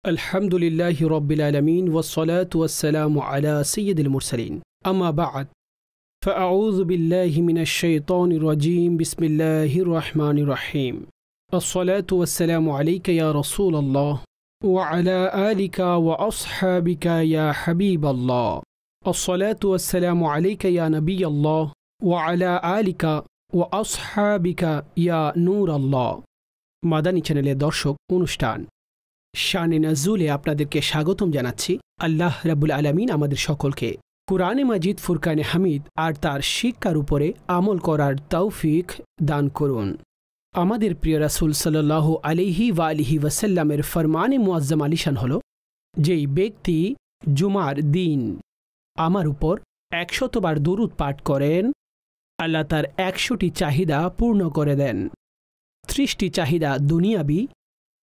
अल्हम्दुलिल्लाहि रब्बिल आलमीन वस्सलातु वस्सलामु अला सय्यिदिल मुरसलीन अम्मा बअद फ़अऊज़ु बिल्लाहि मिनश शैतानिर रजीम बिस्मिल्लाहिर रहमानिर रहीम अस्सलातु वस्सलामु अलैका या रसूलल्लाह व अला आलिका व अस्हाबिका या हबीबल्लाह अस्सलातु वस्सलामु अलैका या नबियल्लाह व अला आलिका व अस्हाबिका या नूरल्लाह। মাদানী চ্যানেলের দর্শক অনুষ্ঠান শানে নাজুলে আপনাদেরকে স্বাগতম জানাচ্ছি। আল্লাহ রাব্বুল আলামিন আমাদের সকলকে কুরআনে মাজিদ ফুরকানে হামিদ আর তার শিক্ষার উপরে আমল করার তৌফিক দান করুন। আমাদের প্রিয় রাসূল সাল্লাল্লাহু আলাইহি ওয়া আলিহি ওয়াসাল্লামের ফরমানে মুআজ্জাম আলিশান হলো, যেই ব্যক্তি জুমার দিন আমার উপর 100 বার দরুদ পাঠ করেন, আল্লাহ তার 100টি চাহিদা পূর্ণ করে দেন। 30টি চাহিদা দুনিয়াবি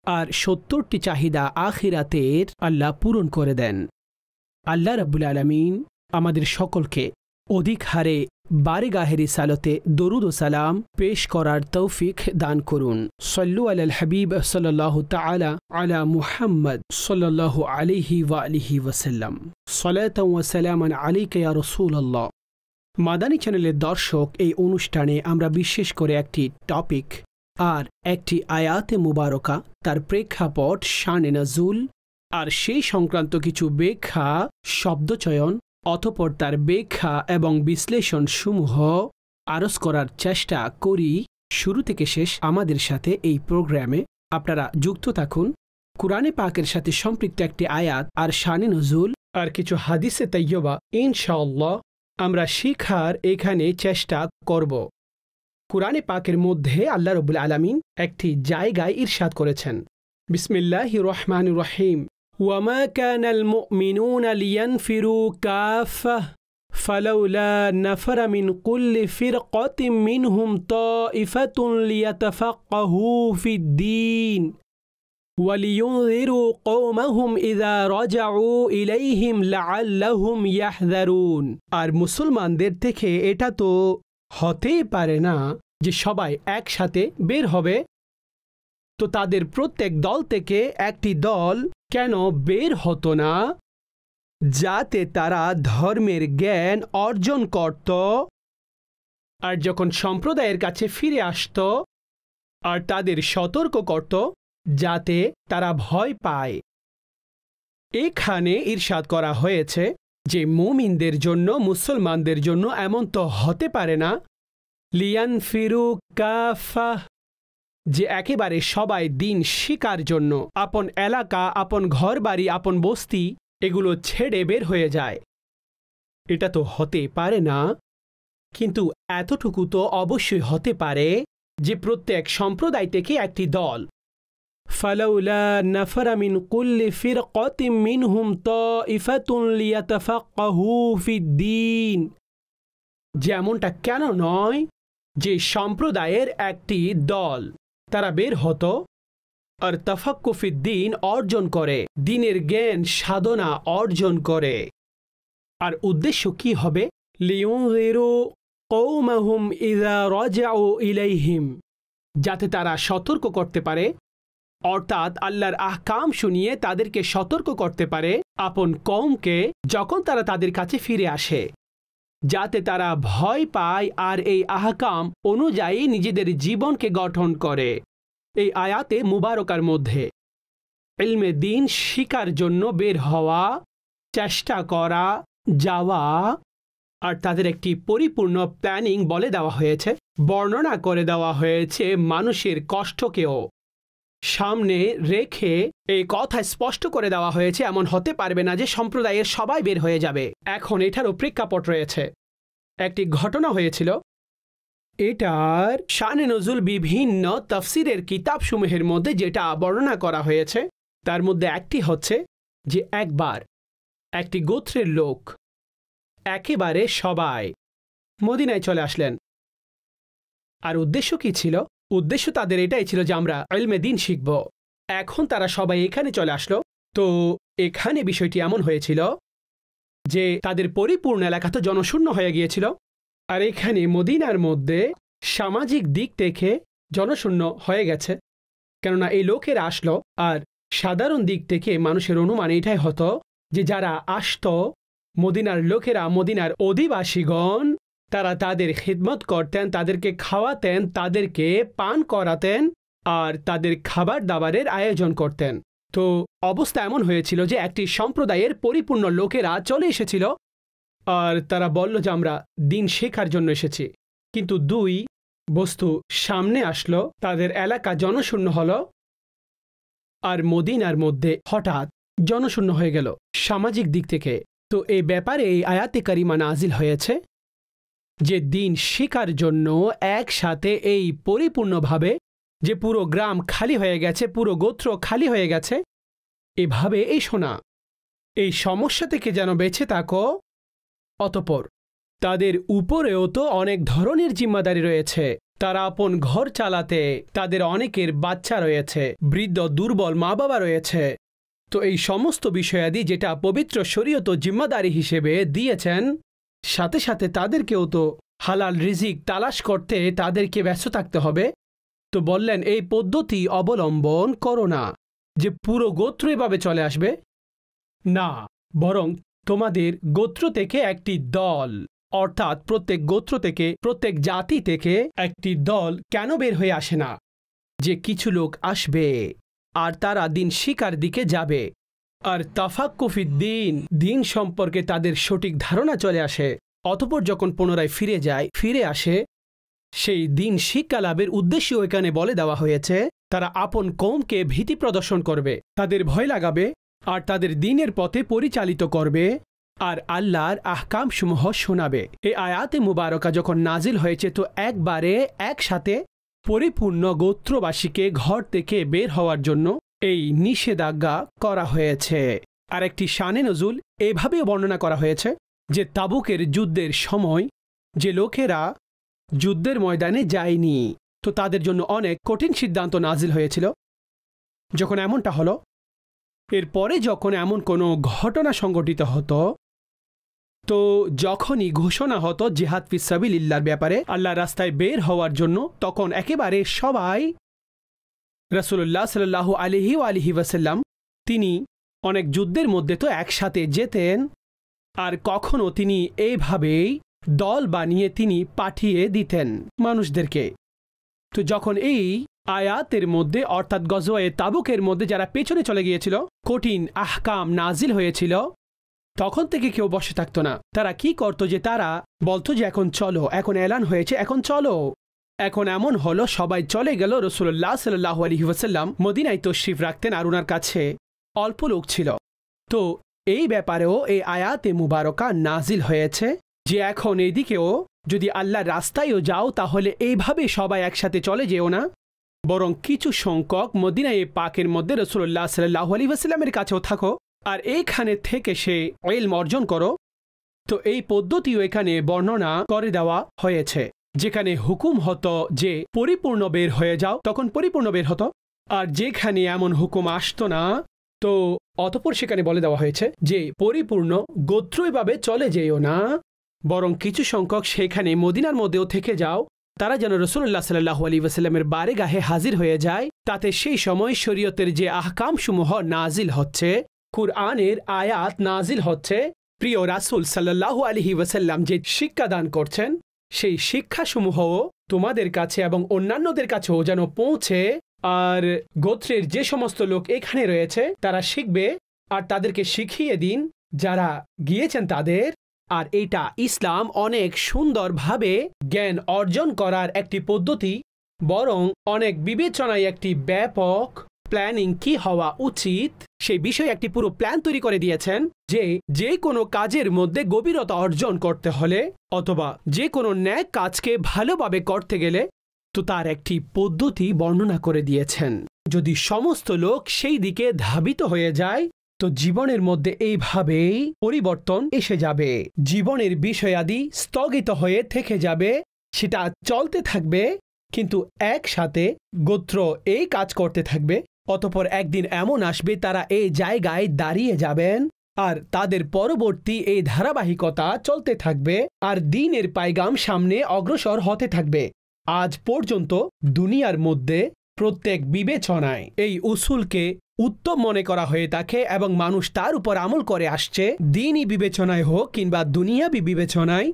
আর 70টি চাহিদা আখিরাতের আল্লাহ পূরণ করে দেন। আল্লাহ রাব্বুল আলামিন আমাদের সকলকে অধিক হারে বারেগাহে রিসালতে দরুদ ও সালাম পেশ করার তৌফিক দান করুন। সল্লু আলাল হাবিব সাল্লাল্লাহু তাআলা আলা মুহাম্মদ সাল্লাল্লাহু আলাইহি ওয়া আলিহি ওয়াসাল্লাম। সালাতান ওয়া সালামান আলাইকা ইয়া রাসূলুল্লাহ। মাদানী চ্যানেলের দর্শক, এই অনুষ্ঠানে আমরা বিশেষ করে একটি টপিক আর একটি আয়াতে মুবারকা, তার প্রেক্ষাপট, শানে নাজুল আর সেই সংক্রান্ত কিছু ব্যাখ্যা, শব্দচয়ন, অতঃপর তার ব্যাখ্যা এবং বিশ্লেষণ সমূহ আরজ করার চেষ্টা করি। শুরু থেকে শেষ আমাদের সাথে এই প্রোগ্রামে আপনারা যুক্ত থাকুন। কুরআনে পাকের সাথে সম্পৃক্ত একটি আয়াত আর শানে নজুল আর কিছু হাদিসে তাইয়্যিবা ইনশাআল্লাহ আমরা শিখার এখানে চেষ্টা করব। কুরআনে পাকের মধ্যে আল্লাহ রাব্বুল আলামিন একটি জায়গায় ইরশাদ করেছেন, বিসমিল্লাহির রহমানির রহিম, ওয়ামা কানাল মুমিনুনা লিয়ানফিরু কাফাহ ফালাউলা নাফারা মিন কুল্লি ফিরকাতিন মিনহুম তাইফাতুন লিয়াতাফাক্কাহু ফিদ-দীন ওয়া লিয়ুনযিরু কওমাহুম ইযা রাজাউ ইলাইহিম লাআল্লাহুম ইয়াহযারুন। আর মুসলমানদের থেকে এটা তো হতেই পারে না যে সবাই একসাথে বের হবে, তো তাদের প্রত্যেক দল থেকে একটি দল কেন বের হতো না, যাতে তারা ধর্মের জ্ঞান অর্জন করত আর যখন সম্প্রদায়ের কাছে ফিরে আসত আর তাদের সতর্ক করত যাতে তারা ভয় পায়। এখানে ইরশাদ করা হয়েছে যে মুমিনদের জন্য, মুসলমানদের জন্য এমন তো হতে পারে না লিয়ানফিরু কাফাহ, যে একেবারে সবাই দিন শিকার জন্য আপন এলাকা, আপন ঘরবাড়ি, আপন বস্তি এগুলো ছেড়ে বের হয়ে যায়। এটা তো হতে পারে না, কিন্তু এতটুকু তো অবশ্যই হতে পারে যে প্রত্যেক সম্প্রদায় থেকে একটি দল, ফালাউলা নাফারা মিন কুল্লি ফিরকাতিন মিনহুম তাইফাতুন লিয়াতাফাক্কাহু ফিদ-দীন, যেমনটা কেন নয় যে সম্প্রদায়ের একটি দল তারা বের হতো আর তাফাক্কু ফিদ-দীন অর্জন করে, দ্বীনের জ্ঞান সাধনা অর্জন করে। আর উদ্দেশ্য কি হবে? লিয়ুনযিরু কওমাহুম ইযা রাজাউ ইলাইহিম, যাতে তারা সতর্ক করতে পারে, অর্থাৎ আল্লাহর আহকাম শুনিয়ে তাদেরকে সতর্ক করতে পারে আপন কওমকে যখন তারা তাদের কাছে ফিরে আসে, যাতে তারা ভয় পায় আর এই আহকাম অনুযায়ী নিজেদের জীবনকে গঠন করে। এই আয়াতে মুবারকার মধ্যে ইলমে দ্বীন শিকার জন্য বের হওয়া, চেষ্টা করা, যাওয়া আর তাদের একটি পরিপূর্ণ প্ল্যানিং বলে দেওয়া হয়েছে, বর্ণনা করে দেওয়া হয়েছে। মানুষের কষ্টকেও সামনে রেখে এই কথা স্পষ্ট করে দেওয়া হয়েছে এমন হতে পারবে না যে সম্প্রদায়ের সবাই বের হয়ে যাবে। এখন এটারও প্রেক্ষাপট রয়েছে। একটি ঘটনা হয়েছিল, এটার শানে নজুল বিভিন্ন তাফসিরের কিতাবসমূহের মধ্যে যেটা বর্ণনা করা হয়েছে তার মধ্যে একটি হচ্ছে যে একবার একটি গোত্রের লোক একেবারে সবাই মদিনায় চলে আসলেন। আর উদ্দেশ্য কি ছিল? উদ্দেশ্য তাদের এটাই ছিল যে আমরা ইলমে দ্বীন শিখব। এখন তারা সবাই এখানে চলে আসলো। তো এখানে বিষয়টি এমন হয়েছিল যে তাদের পরিপূর্ণ এলাকা তো জনশূন্য হয়ে গিয়েছিল, আর এখানে মদিনার মধ্যে সামাজিক দিক থেকে জনশূন্য হয়ে গেছে, কেননা এই লোকেরা আসলো আর সাধারণ দিক থেকে মানুষের অনুমান এটাই হতো যে যারা আসত, মদিনার লোকেরা, মদিনার অধিবাসীগণ, তারা তাদের খিদমত করতেন, তাদেরকে খাওয়াতেন, তাদেরকে পান করাতেন আর তাদের খাবার দাবারের আয়োজন করতেন। তো অবস্থা এমন হয়েছিল যে একটি সম্প্রদায়ের পরিপূর্ণ লোকেরা চলে এসেছিল আর তারা বলল যে আমরা দিন শেখার জন্য এসেছি। কিন্তু দুই বস্তু সামনে আসলো, তাদের এলাকা জনশূন্য হলো আর মদিনার মধ্যে হঠাৎ জনশূন্য হয়ে গেল সামাজিক দিক থেকে। তো এই ব্যাপারে এই আয়াতে কারিমা নাজিল হয়েছে যে দিন শেখার জন্য একসাথে এই পরিপূর্ণভাবে যে পুরো গ্রাম খালি হয়ে গেছে, পুরো গোত্র খালি হয়ে গেছে, এভাবে এই শোনা, এই সমস্যা থেকে যেন বেঁচে থাকো। অতঃপর তাদের উপরেও তো অনেক ধরনের জিম্মাদারি রয়েছে। তারা আপন ঘর চালাতে, তাদের অনেকের বাচ্চা রয়েছে, বৃদ্ধ দুর্বল মা বাবা রয়েছে। তো এই সমস্ত বিষয়াদি যেটা পবিত্র শরীয়ত জিম্মাদারি হিসেবে দিয়েছেন, সাথে সাথে তাদেরকেও তো হালাল রিজিক তালাশ করতে তাদেরকে ব্যস্ত থাকতে হবে। তো বললেন এই পদ্ধতি অবলম্বন করো না যে পুরো গোত্র এভাবে চলে আসবে, না, বরং তোমাদের গোত্র থেকে একটি দল, অর্থাৎ প্রত্যেক গোত্র থেকে, প্রত্যেক জাতি থেকে একটি দল কেন বের হয়ে আসে না, যে কিছু লোক আসবে আর তারা দিন শিকার দিকে যাবে আর তাফাক্কুফিদ দিন, দিন সম্পর্কে তাদের সঠিক ধারণা চলে আসে। অতঃপর যখন পুনরায় ফিরে আসে, সেই দিন শিক্ষা লাভের উদ্দেশ্য এখানে বলে দেওয়া হয়েছে। তারা আপন কওমকে ভীতি প্রদর্শন করবে, তাদের ভয় লাগাবে আর তাদের দিনের পথে পরিচালিত করবে আর আল্লাহর আহকামসমূহ শোনাবে। এই আয়াতে মুবারকা যখন নাজিল হয়েছে তো একবারে একসাথে পরিপূর্ণ গোত্রবাসীকে ঘর থেকে বের হওয়ার জন্য এই নিষেধাজ্ঞা করা হয়েছে। আর একটি শানে নজুল এভাবেও বর্ণনা করা হয়েছে যে তাবুকের যুদ্ধের সময় যে লোকেরা যুদ্ধের ময়দানে যায়নি, তো তাদের জন্য অনেক কঠিন সিদ্ধান্ত নাজিল হয়েছিল। যখন এমনটা হলো, এরপরে যখন এমন কোনো ঘটনা সংঘটিত হতো, তো যখনই ঘোষণা হতো জিহাদ ফি সাবিলিল্লাহর ব্যাপারে, আল্লাহর রাস্তায় বের হওয়ার জন্য, তখন একেবারে সবাই রাসূলুল্লাহ সাল্লাল্লাহু আলাইহি ওয়াসাল্লাম তিনি অনেক যুদ্ধের মধ্যে তো একসাথে যেতেন আর কখনো তিনি এইভাবেই দল বানিয়ে তিনি পাঠিয়ে দিতেন মানুষদেরকে। তো যখন এই আয়াতের মধ্যে অর্থাৎ গজওয়ে তাবুকের মধ্যে যারা পেছনে চলে গিয়েছিল, কঠিন আহকাম নাজিল হয়েছিল, তখন থেকে কেউ বসে থাকতো না। তারা কি করতো যে তারা বলতো যে এখন চলো, এখন এলান হয়েছে, এখন চলো। এখন এমন হলো সবাই চলে গেল, রাসূলুল্লাহ সাল্লাল্লাহু আলাইহি ওয়াসাল্লাম মদিনায় তাশরীফ রাখতেন আর ওনার কাছে অল্প লোক ছিল। তো এই ব্যাপারেও এই আয়াতে মুবারকা নাজিল হয়েছে যে এখন এইদিকেও যদি আল্লাহর রাস্তায়ও যাও তাহলে এইভাবে সবাই একসাথে চলে যেও না, বরং কিছু সংখ্যক মদিনায়ে পাকের মধ্যে রাসূলুল্লাহ সাল্লাল্লাহু আলাইহি ওয়াসাল্লামের কাছেও থাকো আর এইখানে থেকে সে ইলম অর্জন করো। তো এই পদ্ধতিও এখানে বর্ণনা করে দেওয়া হয়েছে। যেখানে হুকুম হতো যে পরিপূর্ণ বের হয়ে যাও, তখন পরিপূর্ণ বের হতো, আর যেখানে এমন হুকুম আসতো না, তো অতঃপর সেখানে বলে দেওয়া হয়েছে যে পরিপূর্ণ গোত্র এভাবে চলে যেও না, বরং কিছু সংখ্যক সেখানে মদিনার মধ্যেও থেকে যাও, তারা যেন রাসূলুল্লাহ সাল্লাল্লাহু আলাইহি ওয়াসাল্লামের বারেগাহে হাজির হয়ে যায়। তাতে সেই সময় শরীয়তের যে আহকামসমূহ নাজিল হচ্ছে, কুরআনের আয়াত নাজিল হচ্ছে, প্রিয় রাসূল সাল্লাল্লাহু আলাইহি ওয়াসাল্লাম যে শিক্ষাদান করছেন, সেই শিক্ষাসমূহও তোমাদের কাছে এবং অন্যান্যদের কাছেও যেন পৌঁছে আর গোত্রের যে সমস্ত লোক এখানে রয়েছে তারা শিখবে আর তাদেরকে শিখিয়ে দিন যারা গিয়েছেন তাদের। আর এটা ইসলাম অনেক সুন্দরভাবে জ্ঞান অর্জন করার একটি পদ্ধতি, বরং অনেক বিবেচনায় একটি ব্যাপক প্ল্যানিং কি হওয়া উচিত সেই বিষয়ে একটি পুরো প্ল্যান তৈরি করে দিয়েছেন যে যে কোনো কাজের মধ্যে গভীরতা অর্জন করতে হলে অথবা যে কোনো ন্যাক কাজকে ভালোভাবে করতে গেলে তো তার একটি পদ্ধতি বর্ণনা করে দিয়েছেন। যদি সমস্ত লোক সেই দিকে ধাবিত হয়ে যায় তো জীবনের মধ্যে এইভাবেই পরিবর্তন এসে যাবে, জীবনের বিষয়াদি স্থগিত হয়ে থেকে যাবে, সেটা চলতে থাকবে, কিন্তু একসাথে গোত্র এই কাজ করতে থাকবে। অতঃপর একদিন এমন আসবে তারা এই জায়গায় দাঁড়িয়ে যাবেন আর তাদের পরবর্তী এই ধারাবাহিকতা চলতে থাকবে আর দ্বীনের পায়গাম সামনে অগ্রসর হতে থাকবে। আজ পর্যন্ত দুনিয়ার মধ্যে প্রত্যেক বিবেচনায় এই উসুলকে উত্তম মনে করা হয়ে থাকে এবং মানুষ তার উপর আমল করে আসছে, দিনই বিবেচনায় হোক কিংবা দুনিয়াবি বিবেচনায়,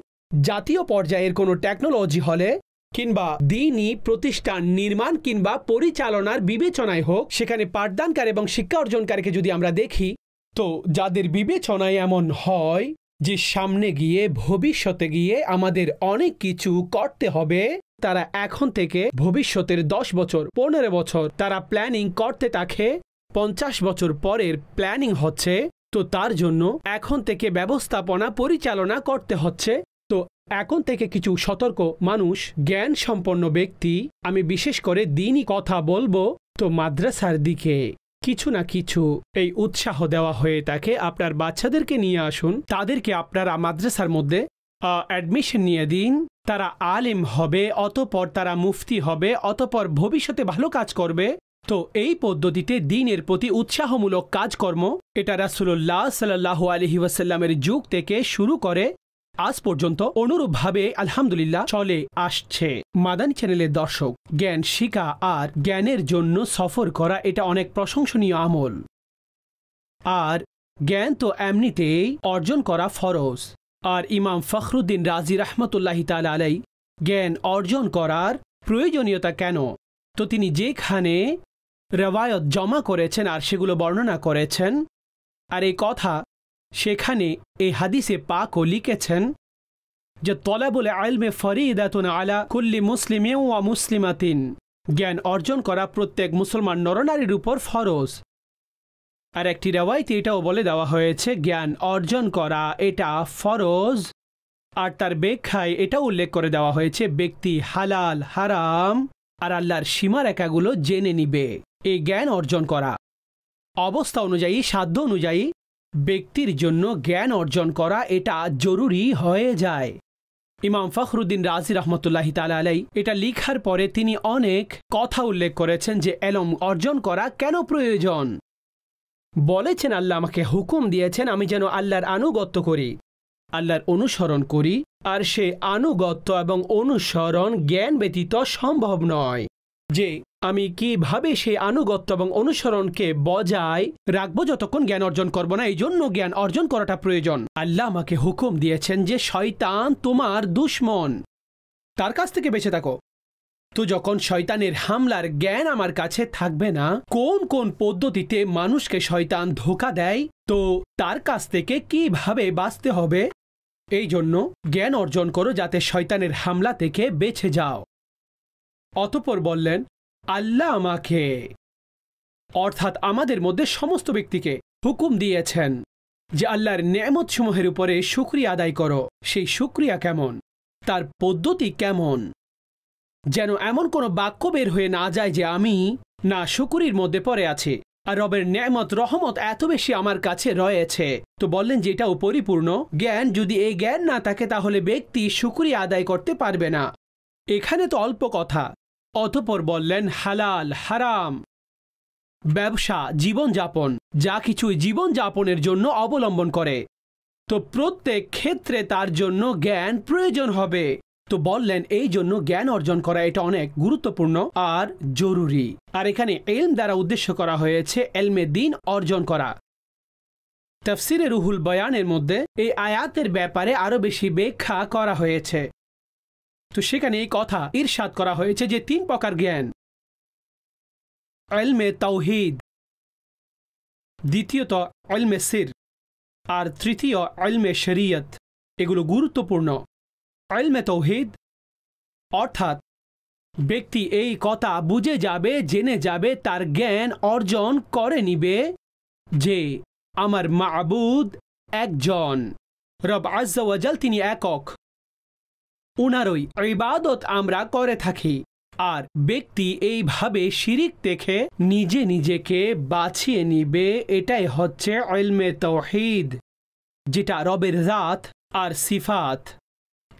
জাতীয় পর্যায়ের কোনো টেকনোলজি হলে কিংবা দিনই প্রতিষ্ঠান নির্মাণ কিংবা পরিচালনার বিবেচনায় হোক, সেখানে পাঠদানকার এবং শিক্ষা অর্জনকারীকে যদি আমরা দেখি, তো যাদের বিবেচনায় এমন হয় যে সামনে গিয়ে ভবিষ্যতে গিয়ে আমাদের অনেক কিছু করতে হবে, তারা এখন থেকে ভবিষ্যতের 10 বছর 15 বছর তারা প্ল্যানিং করতে থাকে, 50 বছর পরের প্ল্যানিং হচ্ছে, তো তার জন্য এখন থেকে ব্যবস্থাপনা পরিচালনা করতে হচ্ছে। তো এখন থেকে কিছু সতর্ক মানুষ, জ্ঞান সম্পন্ন ব্যক্তি, আমি বিশেষ করে দিনই কথা বলবো, তো মাদ্রাসার দিকে কিছু না কিছু এই উৎসাহ দেওয়া হয়ে থাকে। আপনার বাচ্চাদেরকে নিয়ে আসুন, তাদেরকে আপনারা মাদ্রাসার মধ্যে অ্যাডমিশন নিয়ে দিন, তারা আলেম হবে, অতঃপর তারা মুফতি হবে, অতঃপর ভবিষ্যতে ভালো কাজ করবে। তো এই পদ্ধতিতে দ্বীনের প্রতি উৎসাহমূলক কাজকর্ম এটা রাসূলুল্লাহ সাল্লাল্লাহু আলাইহি ওয়াসাল্লামের যুগ থেকে শুরু করে আজ পর্যন্ত অনুরূপভাবে আলহামদুলিল্লাহ চলে আসছে। মাদানী চ্যানেলের দর্শক, জ্ঞান শিখা আর জ্ঞানের জন্য সফর করা এটা অনেক প্রশংসনীয় আমল। আর জ্ঞান তো এমনিতেই অর্জন করা ফরজ। আর ইমাম ফখরুদ্দিন রাজি রাহমাতুল্লাহি তাআলা আলাইহি জ্ঞান অর্জন করার প্রয়োজনীয়তা কেন, তো তিনি যেখানে রওয়ায়াত জমা করেছেন আর সেগুলো বর্ণনা করেছেন, আর এই কথা সেখানে এই হাদিসে পাকও লিখেছেন যে তলাবুল ইলমি ফরিদাতুন আলা কুল্লি মুসলিমিন ওয়া মুসলিমাতিন, জ্ঞান অর্জন করা প্রত্যেক মুসলমান নরনারীর উপর ফরজ। আর একটি রওয়ায়াতে এটাও বলে দেওয়া হয়েছে জ্ঞান অর্জন করা এটা ফরজ। আর তার ব্যাখ্যায় এটা উল্লেখ করে দেওয়া হয়েছে ব্যক্তি হালাল হারাম আর আল্লাহর সীমারেখাগুলো জেনে নিবে। এই জ্ঞান অর্জন করা অবস্থা অনুযায়ী, সাধ্য অনুযায়ী ব্যক্তির জন্য জ্ঞান অর্জন করা এটা জরুরি হয়ে যায়। ইমাম ফখরুদ্দিন রাজি রহমতুল্লাহি তাআলা আলাইহি এটা লিখার পরে তিনি অনেক কথা উল্লেখ করেছেন যে ইলম অর্জন করা কেন প্রয়োজন। বলেছেন আল্লাহ আমাকে হুকুম দিয়েছেন আমি যেন আল্লাহর আনুগত্য করি, আল্লাহর অনুসরণ করি, আর সে আনুগত্য এবং অনুসরণ জ্ঞান ব্যতীত সম্ভব নয়। যে আমি কিভাবে সেই আনুগত্য এবং অনুসরণকে বজায় রাখবো যতক্ষণ জ্ঞান অর্জন করব না, এই জন্য জ্ঞান অর্জন করাটা প্রয়োজন। আল্লাহ আমাকে হুকুম দিয়েছেন যে শয়তান তোমার দুশমন, তার কাছ থেকে বেঁচে থাকো। তো যখন শয়তানের হামলার জ্ঞান আমার কাছে থাকবে না, কোন কোন পদ্ধতিতে মানুষকে শয়তান ধোঁকা দেয়, তো তার কাছ থেকে কিভাবে বাঁচতে হবে, এই জন্য জ্ঞান অর্জন করো যাতে শয়তানের হামলা থেকে বেঁচে যাও। অতঃপর বললেন আল্লাহ আমাকে অর্থাৎ আমাদের মধ্যে সমস্ত ব্যক্তিকে হুকুম দিয়েছেন যে আল্লাহর নেয়ামতসমূহের উপরে শুকরিয়া আদায় করো। সেই শুকরিয়া কেমন, তার পদ্ধতি কেমন, যেন এমন কোনো বাক্য বের হয়ে না যায় যে আমি না শুকরির মধ্যে পড়ে আছি আর রবের নেয়ামত রহমত এত বেশি আমার কাছে রয়েছে। তো বললেন যে এটাও পরিপূর্ণ জ্ঞান, যদি এই জ্ঞান না থাকে তাহলে ব্যক্তি শুকরিয়া আদায় করতে পারবে না। এখানে তো অল্প কথা। অতঃপর বললেন হালাল হারাম, ব্যবসা, জীবনযাপন, যা কিছুই জীবনযাপনের জন্য অবলম্বন করে, তো প্রত্যেক ক্ষেত্রে তার জন্য জ্ঞান প্রয়োজন হবে। তো বললেন এই জন্য জ্ঞান অর্জন করা এটা অনেক গুরুত্বপূর্ণ আর জরুরি। আর এখানে ইলম দ্বারা উদ্দেশ্য করা হয়েছে ইলমে দ্বীন অর্জন করা। তাফসিরে রুহুল বয়ানের মধ্যে এই আয়াতের ব্যাপারে আরো বেশি ব্যাখ্যা করা হয়েছে। তো সেখানে এই কথা ইরশাদ করা হয়েছে যে 3 প্রকার জ্ঞান, ইলমে তাওহীদ, দ্বিতীয়ত ইলমে সির, আর তৃতীয় ইলমে শরীয়ত। এগুলো গুরুত্বপূর্ণ। ইলমে তাওহীদ অর্থাৎ ব্যক্তি এই কথা বুঝে যাবে, জেনে যাবে, তার জ্ঞান অর্জন করে নিবে যে আমার মাবুদ একজন, রব আজ্জা ওয়া জাল, তিনি একক, উনারই ইবাদত আমরা করে থাকি। আর ব্যক্তি এইভাবে শিরিক থেকে নিজে নিজেকে বাঁচিয়ে নিবে, এটাই হচ্ছে ইলমে তাওহীদ, যেটা রবের জাত আর সিফাত,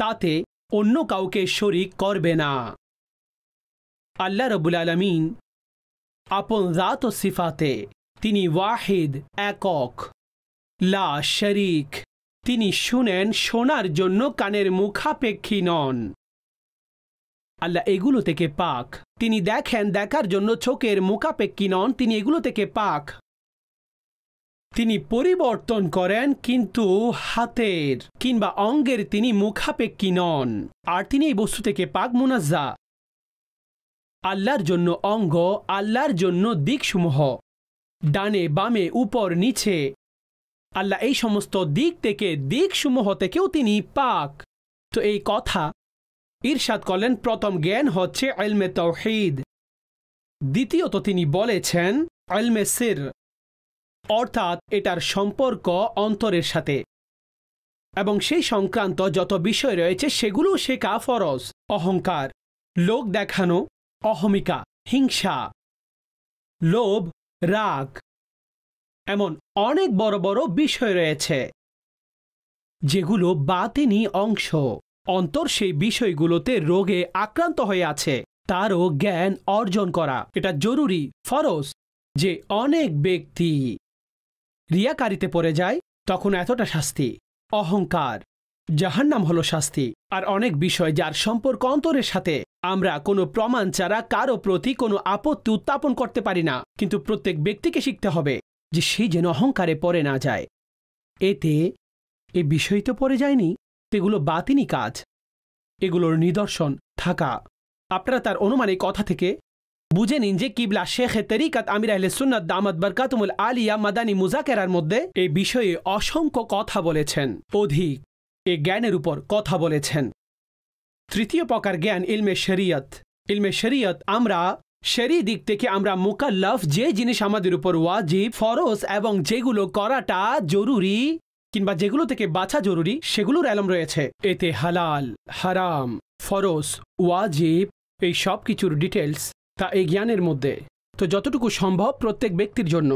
তাতে অন্য কাউকে শরিক করবে না। আল্লাহ রাব্বুল আলামিন আপন জাত ও সিফাতে তিনি ওয়াহিদ, একক, লা শরীক, তিনি শুনেন, শোনার জন্য কানের মুখাপেক্ষী নন। আল্লাহ এগুলো থেকে পাক। তিনি দেখেন, দেখার জন্য চোখের মুখাপেক্ষী নন, তিনি এগুলো থেকে পাক। তিনি পরিবর্তন করেন, কিন্তু হাতের কিংবা অঙ্গের তিনি মুখাপেক্ষী নন, আর তিনি এই বস্তু থেকে পাক, মুনাজ্জা। আল্লাহর জন্য অঙ্গ, আল্লাহর জন্য দিকসমূহ, ডানে বামে উপর নিচে, আল্লাহ এই সমস্ত দিক থেকে, দিকসমূহ থেকেও তিনি পাক। তো এই কথা ইরশাদ করলেন, প্রথম জ্ঞান হচ্ছে ইলমে তাওহীদ। দ্বিতীয়ত তিনি বলেছেন ইলমে সির, অর্থাৎ এটার সম্পর্ক অন্তরের সাথে, এবং সেই সংক্রান্ত যত বিষয় রয়েছে সেগুলো শেখা ফরজ। অহংকার, লোক দেখানো, অহমিকা, হিংসা, লোভ, রাগ, এমন অনেক বড় বড় বিষয় রয়েছে যেগুলো বাতিনি অংশ। অন্তর সেই বিষয়গুলোতে রোগে আক্রান্ত হয়ে আছে, তারও জ্ঞান অর্জন করা এটা জরুরি, ফরজ। যে অনেক ব্যক্তি রিয়াকারিতে পড়ে যায়, তখন এতটা শাস্তি। অহংকার, জাহান্নাম হলো শাস্তি। আর অনেক বিষয় যার সম্পর্ক অন্তরের সাথে, আমরা কোনো প্রমাণ ছাড়া কারো প্রতি কোনো আপত্তি উত্থাপন করতে পারি না, কিন্তু প্রত্যেক ব্যক্তিকে শিখতে হবে যে সে যেন অহংকারে পড়ে না যায়। এতে এই বিষয় তো পড়ে যায়নি, এগুলো বাতিনি কাজ, এগুলোর নিদর্শন থাকা। আপনারা তার অনুমানিক কথা থেকে বুঝে নিন যে কিবলা শেখে তরিকাত আমির আহলে সুন্নাত দামাত বরকাতুমুল আলিয়া মাদানী মুজাকেরার মধ্যে এই বিষয়ে অসংখ্য কথা বলেছেন, অধিক এই জ্ঞানের উপর কথা বলেছেন। তৃতীয় প্রকার জ্ঞান ইলমে শরিয়ত। ইলমে শরিয়ত, আমরা শরী দিক থেকে আমরা মুকাল্লাফ, যে জিনিস আমাদের উপর ওয়াজিব, ফরজ এবং যেগুলো করাটা জরুরি কিংবা যেগুলো থেকে বাঁচা জরুরি, সেগুলোর ইলম রয়েছে। এতে হালাল, হারাম, ফরজ, ওয়াজিব, এই সব কিছুর ডিটেলস তা এই জ্ঞানের মধ্যে। তো যতটুকু সম্ভব প্রত্যেক ব্যক্তির জন্য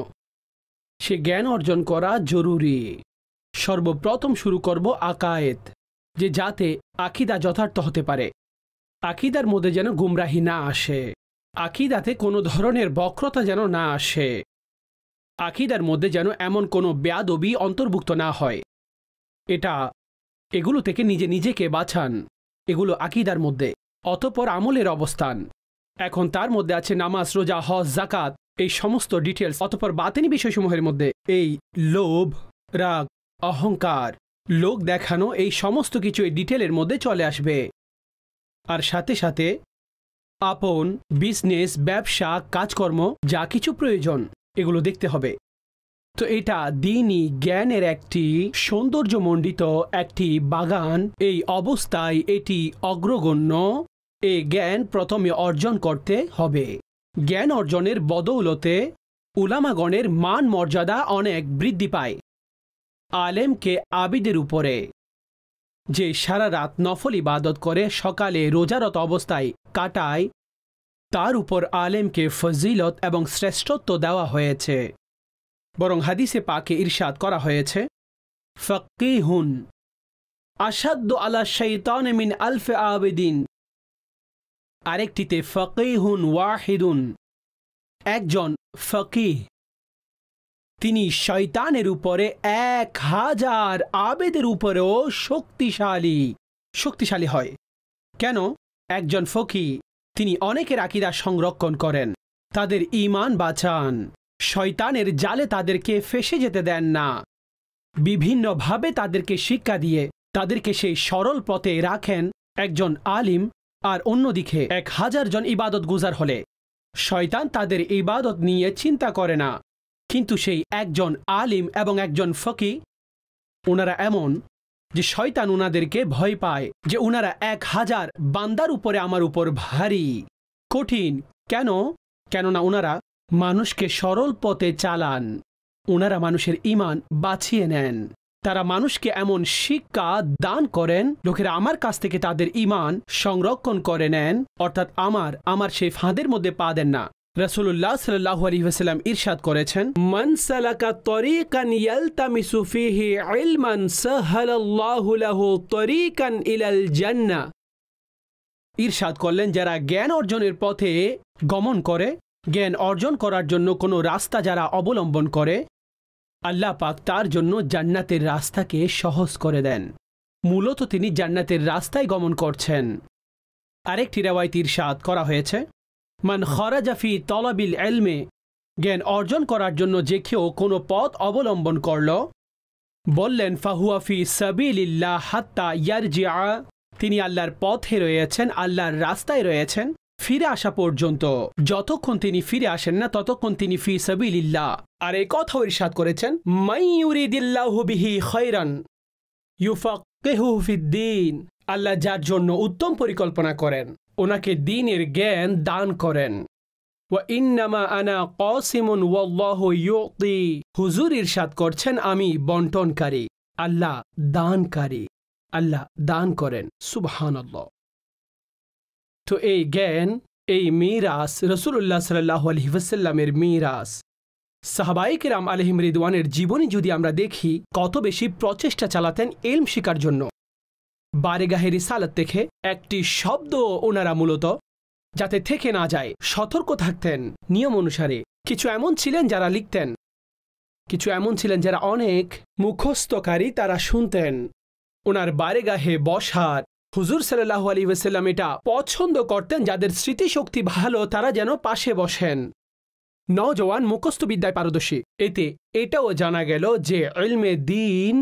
সে জ্ঞান অর্জন করা জরুরি। সর্বপ্রথম শুরু করব আকায়েদ, যে যাতে আকিদা যথার্থ হতে পারে, আকিদার মধ্যে যেন গুমরাহি না আসে, আকিদাতে কোনো ধরনের বক্রতা যেন না আসে, আকিদার মধ্যে যেন এমন কোনো বেয়াদবি অন্তর্ভুক্ত না হয়। এগুলো থেকে নিজেকে বাঁচান, এগুলো আকিদার মধ্যে। অতঃপর আমলের অবস্থান, এখন তার মধ্যে আছে নামাজ, রোজা, হজ, যাকাত, এই সমস্ত ডিটেলস। অতঃপর বাতিনি বিষয়সমূহের মধ্যে এই লোভ, রাগ, অহংকার, লোক দেখানো, এই সমস্ত কিছু এই ডিটেলের মধ্যে চলে আসবে। আর সাথে সাথে আপন বিজনেস, ব্যবসা, কাজকর্ম, যা কিছু প্রয়োজন, এগুলো দেখতে হবে। তো এটা দ্বীনি জ্ঞানের একটি সৌন্দর্যমণ্ডিত একটি বাগান। এই অবস্থায় এটি অগ্রগণ্য। এই জ্ঞান প্রথমে অর্জন করতে হবে। জ্ঞান অর্জনের বদৌলতে উলামাগণের মান মর্যাদা অনেক বৃদ্ধি পায়। আলেমকে আবিদের উপরে, যে সারা রাত নফল ইবাদত করে সকালে রোজারত অবস্থায় কাটায়, তার উপর আলেমকে ফজিলত এবং শ্রেষ্ঠত্ব দেওয়া হয়েছে। বরং হাদিসে পাকে ইরশাদ করা হয়েছে, ফাক্কিহুন আশাদ্দু আলা শাইতানি মিন আলফি আবিদিন। আরেকটিতে ফাকিহুন ওয়াহিদুন, একজন ফকিহ তিনি শয়তানের উপরে 1000 আবেদের উপরেও শক্তিশালী হয়। কেন? একজন ফকিহ তিনি অনেকের আকীদা সংরক্ষণ করেন, তাদের ঈমান বাঁচান, শয়তানের জালে তাদেরকে ফেঁসে যেতে দেন না, বিভিন্নভাবে তাদেরকে শিক্ষা দিয়ে তাদেরকে সেই সরল পথে রাখেন। একজন আলিম আর অন্যদিকে 1000 জন ইবাদত গুজার হলে শয়তান তাদের ইবাদত নিয়ে চিন্তা করে না, কিন্তু সেই একজন আলিম এবং একজন ফকিহ, ওনারা এমন যে শয়তান ওনাদেরকে ভয় পায় যে ওনারা 1000 বান্দার উপরে আমার উপর ভারী, কঠিন। কেননা ওনারা মানুষকে সরল পথে চালান, ওনারা মানুষের ঈমান বাঁচিয়ে নেন, তারা মানুষকে এমন শিক্ষা দান করেন লোকেরা আমার কাছ থেকে তাদের ঈমান সংরক্ষণ করে নেন, অর্থাৎ আমার সেই ফাঁদের মধ্যে পা দেন না। রাসূলুল্লাহ সাল্লাল্লাহু আলাইহি ওয়াসাল্লাম ইরশাদ করেছেন, মান সালাকা তরিকান ইয়ালতামিসু ফিহি ইলমান সাহালাল্লাহু লাহু তরিকান ইলাল জান্নাহ। ইরশাদ করলেন, যারা জ্ঞান অর্জনের পথে গমন করে, জ্ঞান অর্জন করার জন্য কোনো রাস্তা যারা অবলম্বন করে, আল্লাহ পাক তার জন্য জান্নাতের রাস্তাকে সহজ করে দেন। মূলত তিনি জান্নাতের রাস্তায় গমন করছেন। আরেকটি রিওয়ায়াত ইরশাদ করা হয়েছে, মান খারাজা ফি তলাবিল ইলমে, জ্ঞান অর্জন করার জন্য যে কেউ কোনো পথ অবলম্বন করল, বললেন ফাহুয়া ফি সাবিলিল্লাহ হাত্তা ইয়ারজিআ, তিনি আল্লাহর পথে রয়েছেন, আল্লাহর রাস্তায় রয়েছেন ফিরে আসা পর্যন্ত। যতক্ষণ তিনি ফিরে আসেন না ততক্ষণ তিনি ফি সাবিলিল্লাহ। আর এই কথাও ইরশাদ করেছেন, মান ইউরিদিল্লাহু বিহি খায়রান ইউফাক্কিহু ফিদ্দীন, আল্লাহ যার জন্য উত্তম পরিকল্পনা করেন ওনাকে দ্বীনের জ্ঞান দান করেন। ওয়া ইন্নামা আনা কাসিমুন ওয়াল্লাহু ইউতি, হুজুর ইরশাদ করছেন আমি বন্টনকারী, আল্লাহ দানকারী, আল্লাহ দান করেন। সুবহানাল্লাহ। তো এই জ্ঞান, এই মিরাস রাসূলুল্লাহ সাল্লাল্লাহু আলাইহি ওয়াসাল্লামের মিরাস। সাহাবায়ে কেরাম আলাইহিম রিদওয়ানের জীবনী যদি আমরা দেখি, কত বেশি প্রচেষ্টা চালাতেন ইলম শিকার জন্য। বারেগাহে রিসালাত থেকে একটি শব্দ ওনারা মূলত যাতে থেকে না যায় সতর্ক থাকতেন নিয়ম অনুসারে। কিছু এমন ছিলেন যারা লিখতেন, কিছু এমন ছিলেন যারা অনেক মুখস্থকারী, তারা শুনতেন। ওনার বারেগাহে বসার হুজুর সাল্লাল্লাহু আলাইহি ওয়াসাল্লাম এটা পছন্দ করতেন, যাদের স্মৃতিশক্তি ভালো তারা যেন পাশে বসেন। নওজওয়ান মুখস্থবিদ্যায় পারদর্শী। এতে এটাও জানা গেল যে ইলমে দ্বীন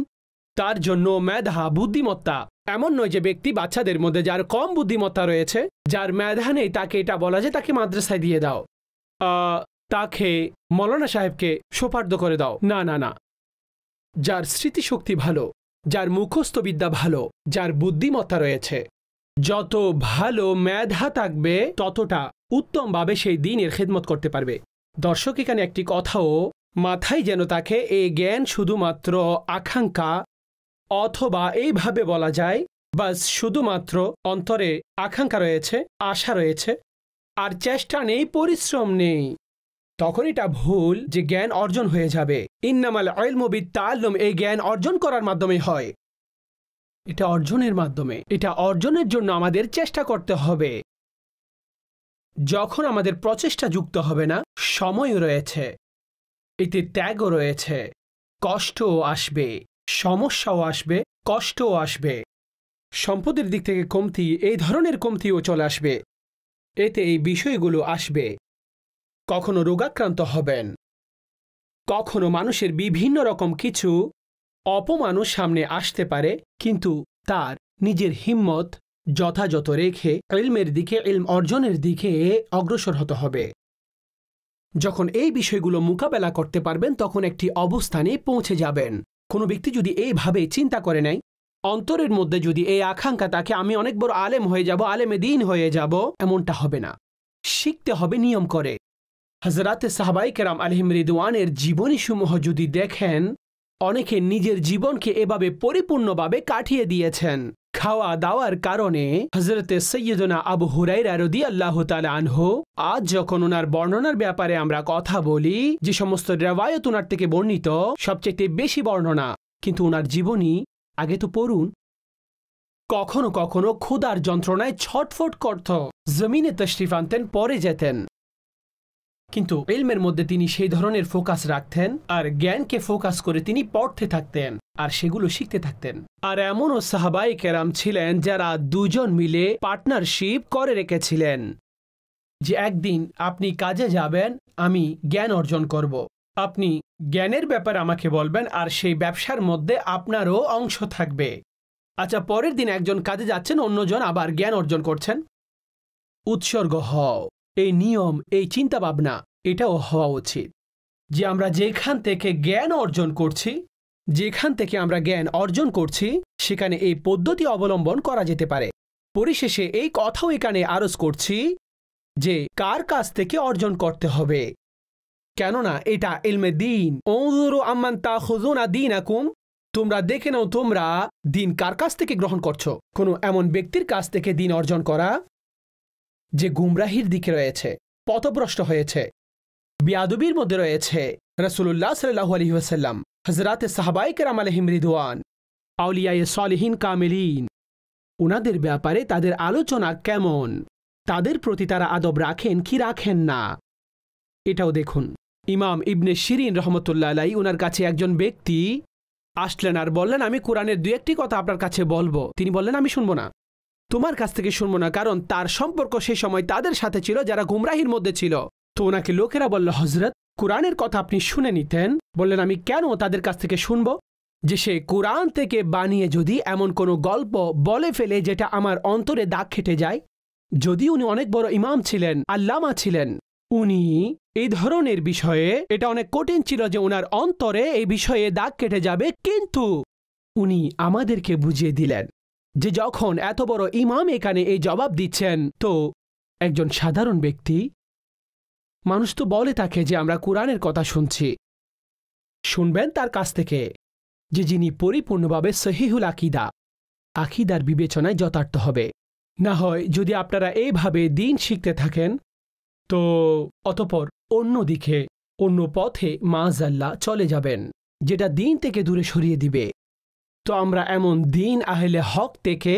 তার জন্য মেধা, বুদ্ধিমত্তা। এমন নয় যে ব্যক্তি বাচ্চাদের মধ্যে যার কম বুদ্ধিমত্তা রয়েছে, যার মেধা নেই, তাকে এটা বলা যে তাকে মাদ্রাসায় দিয়ে দাও, তাকে মৌলানা সাহেবকে সোপার্দ করে দাও। না না না, যার স্মৃতিশক্তি ভালো, যার মুখস্থবিদ্যা ভালো, যার বুদ্ধিমত্তা রয়েছে, যত ভালো মেধা থাকবে ততটা উত্তমভাবে সেই দ্বীনের খেদমত করতে পারবে। দর্শক, এখানে একটি কথাও মাথায় যেন তাকে, এই জ্ঞান শুধুমাত্র আকাঙ্ক্ষা, অথবা এইভাবে বলা যায় বাস শুধুমাত্র অন্তরে আকাঙ্ক্ষা রয়েছে, আশা রয়েছে, আর চেষ্টা নেই, পরিশ্রম নেই, তখন এটা ভুল যে জ্ঞান অর্জন হয়ে যাবে। ইন্নামাল ইলমু বিত্তাআল্লুম, এই জ্ঞান অর্জন করার মাধ্যমে হয়, এটা অর্জনের মাধ্যমে। এটা অর্জনের জন্য আমাদের চেষ্টা করতে হবে। যখন আমাদের প্রচেষ্টা যুক্ত হবে না, সময় রয়েছে, এতে ত্যাগও রয়েছে, কষ্টও আসবে, সমস্যাও আসবে, কষ্টও আসবে, সম্পদের দিক থেকে কমতি, এই ধরনের কমতিও চলে আসবে, এতে এই বিষয়গুলো আসবে। কখনো রোগাক্রান্ত হবেন, কখনো মানুষের বিভিন্ন রকম কিছু অপমানও সামনে আসতে পারে, কিন্তু তার নিজের হিম্মত যথাযথ রেখে ইলমের দিকে, ইলম অর্জনের দিকে অগ্রসর হতে হবে। যখন এই বিষয়গুলো মোকাবেলা করতে পারবেন তখন একটি অবস্থানে পৌঁছে যাবেন। কোনো ব্যক্তি যদি এইভাবে চিন্তা করে নেয়, অন্তরের মধ্যে যদি এই আকাঙ্ক্ষা তাকে আমি অনেক বড় আলেম হয়ে যাব, আলেমে দ্বীন হয়ে যাব, এমনটা হবে না। শিখতে হবে নিয়ম করে। হযরতে সাহাবায়ে কেরাম আলাইহিম রিদওয়ানের জীবনীসমূহ যদি দেখেন, অনেকে নিজের জীবনকে এভাবে পরিপূর্ণভাবে কাটিয়ে দিয়েছেন। খাওয়া দাওয়ার কারণে হযরতে সাইয়্যিদুনা আবু হুরায়রা রাদিয়াল্লাহু তাআলা আনহু, আজ যখন ওনার বর্ণনার ব্যাপারে আমরা কথা বলি, যে সমস্ত রিওয়ায়াত ওনার থেকে বর্ণিত সবচেয়ে বেশি বর্ণনা, কিন্তু ওনার জীবনী আগে তো পড়ুন। কখনো কখনো ক্ষুধার যন্ত্রণায় ছটফট করত, জমিনে তশরিফ আনতেন, পরে যেতেন, কিন্তু ইলমের মধ্যে তিনি সেই ধরনের ফোকাস রাখতেন, আর জ্ঞানকে ফোকাস করে তিনি পড়তে থাকতেন আর সেগুলো শিখতে থাকতেন। আর এমনও সাহাবায়ে কেরাম ছিলেন যারা দুজন মিলে পার্টনারশিপ করে রেখেছিলেন, যে একদিন আপনি কাজে যাবেন, আমি জ্ঞান অর্জন করব, আপনি জ্ঞানের ব্যাপারে আমাকে বলবেন, আর সেই ব্যবসার মধ্যে আপনারও অংশ থাকবে। আচ্ছা, পরের দিন একজন কাজে যাচ্ছেন, অন্যজন আবার জ্ঞান অর্জন করছেন। উৎসর্গ হও, এই নিয়ম, এই চিন্তা ভাবনা, এটাও হওয়া উচিত যে আমরা যেখান থেকে জ্ঞান অর্জন করছি, যেখান থেকে আমরা জ্ঞান অর্জন করছি, সেখানে এই পদ্ধতি অবলম্বন করা যেতে পারে। পরিশেষে এই কথাও এখানে আরজ করছি যে কার কাছ থেকে অর্জন করতে হবে, কেননা এটা ইলমে দ্বীন। উনজুরু আম্মান তাখুযুনা দীনাকুম, তোমরা দেখে নাও তোমরা দ্বীন কার কাছ থেকে গ্রহণ করছো। কোনো এমন ব্যক্তির কাছ থেকে দ্বীন অর্জন করা যে গুমরাহির দিকে রয়েছে, পথভ্রষ্ট হয়েছে, বিয়াদবির মধ্যে রয়েছে। রাসূলুল্লাহ সাল্লাল্লাহু আলাইহি ওয়াসাল্লাম, হযরতে সাহাবায়ে কেরাম আলাইহিম রিদওয়ান, আউলিয়ায়ে সালিহিন কামিলিন, ওনাদের ব্যাপারে তাদের আলোচনা কেমন, তাদের প্রতি তারা আদব রাখেন কি রাখেন না, এটাও দেখুন। ইমাম ইবনে শিরিন রহমতুল্লাহ আলাইহি, ওনার কাছে একজন ব্যক্তি আসলেন আর বললেন, আমি কোরআনের দুই একটি কথা আপনার কাছে বলবো। তিনি বললেন, আমি শুনবো না। তোমার কাছ থেকে শুনবো না, কারণ তার সম্পর্ক সেই সময় তাদের সাথে ছিল যারা গুমরাহির মধ্যে ছিল। তো ওনাকে লোকেরা বলল, হযরত, কোরআনের কথা আপনি শুনে নিতেন। বললেন, আমি কেন তাদের কাছ থেকে শুনবো? যে সে কোরআন থেকে বানিয়ে যদি এমন কোনো গল্প বলে ফেলে যেটা আমার অন্তরে দাগ খেটে যায়। যদি উনি অনেক বড় ইমাম ছিলেন, আল্লামা ছিলেন, উনি এই ধরনের বিষয়ে, এটা অনেক কঠিন ছিল যে ওনার অন্তরে এই বিষয়ে দাগ কেটে যাবে, কিন্তু উনি আমাদেরকে বুঝিয়ে দিলেন যে যখন এত বড় ইমাম এখানে এই জবাব দিচ্ছেন, তো একজন সাধারণ ব্যক্তি, মানুষ তো বলে থাকে যে আমরা কোরআনের কথা শুনছি, শুনবেন তার কাছ থেকে যে যিনি পরিপূর্ণভাবে সহিহুল আকীদা, আকীদার বিবেচনায় যথার্থ হবে। না হয় যদি আপনারা এইভাবে দিন শিখতে থাকেন, তো অতঃপর অন্যদিকে অন্য পথে মাআযাল্লাহ চলে যাবেন, যেটা দিন থেকে দূরে সরিয়ে দিবে। তো আমরা এমন দিন আহলে হক থেকে,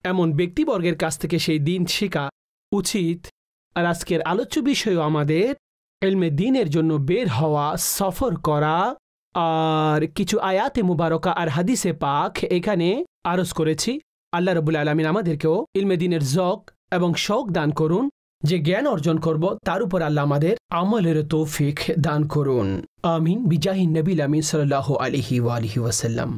এমন ব্যক্তিবর্গের কাছ থেকে সেই দিন শেখা উচিত। আর আজকের আলোচ্য বিষয়ও আমাদের ইলমে দ্বীনের জন্য বের হওয়া, সফর করা, আর কিছু আয়াতে মুবারকা আর হাদিসে পাক এখানে আরজ করেছি। আল্লাহ রাব্বুল আলামিন আমাদেরকেও ইলমে দ্বীনের যৌক এবং শৌক দান করুন, যে জ্ঞান অর্জন করব তার উপর আল্লাহ আমাদের আমলের তৌফিক দান করুন। আমিন বিজাহিন নবীল আমিন সাল্লাল্লাহু আলাইহি ওয়া আলিহি ওয়াসাল্লাম।